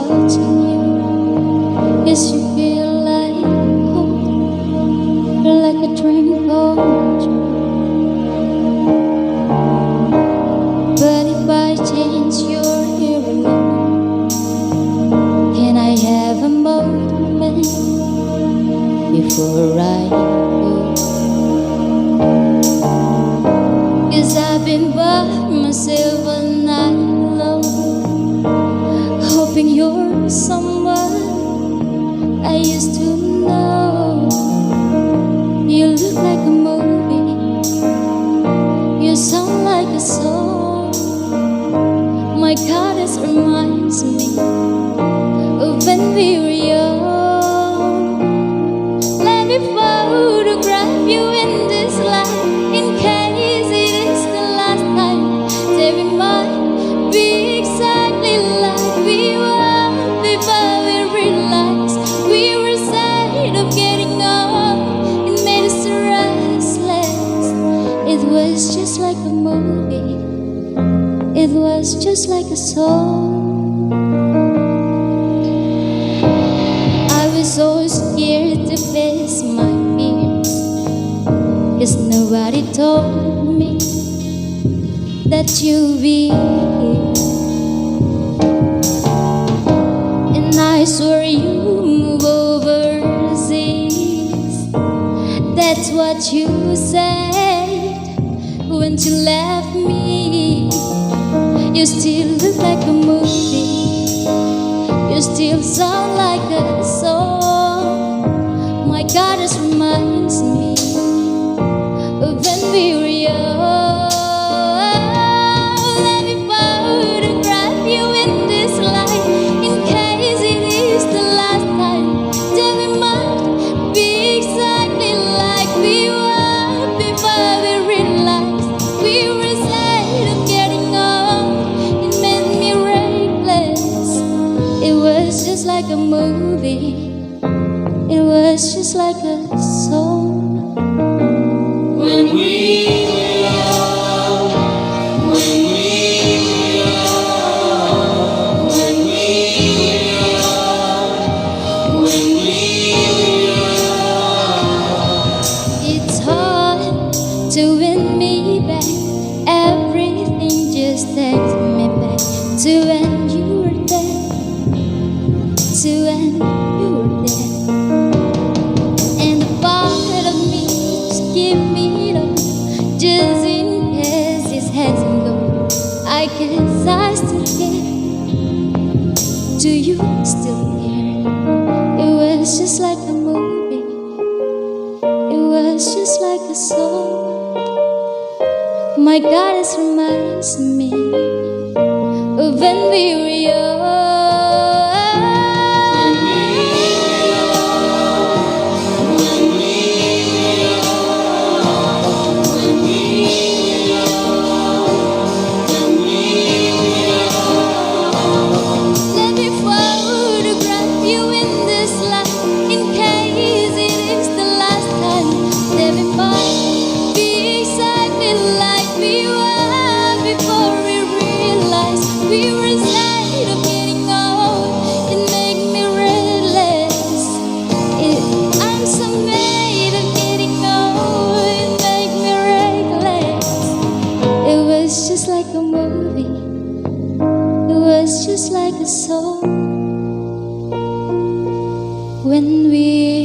watching you. Yes, you feel like home, like a dream come true. But if I change, you're here alone. Can I have a moment before I go? 'Cause I've been by myself all night long, hoping you're someone I used to know. You look like a movie, you sound like a song. My God, this reminds me of when we were young. Let me photograph you in this light, in case it is the last time that we might be exactly like we were before we realized we were scared of getting old. It made us restless. It was just like a movie, it was just like a song. I was so scared to face my fears, 'cause nobody told me that you'd be here. And I swore you move overseas. That's what you said when you left me. You still look like a movie, you still sound like a song. My God, this reminds me of when we were young. Let me photograph you in this light, in case it is the last time that we might be exactly like we were before we realized we were scared of getting old. It made me reckless. It was just like a movie, it was just like a song. When we were young, when we were young, when we were young, when we were young. It's hard to win me back. Everything just takes me back to when you were there, to when you were there. And the part of me just give me it all, just in case this hasn't gone. I guess I still care. Do you still care? It was just like a movie, it was just like a song. My God, this reminds me of when we were young. Let me photograph you in this light, in case it is the last time that we might be exactly like we were before we realized we were scared of getting old. It made me restless. I'm so made of getting old. It made me reckless. It was just like a movie, it was just like a song. When we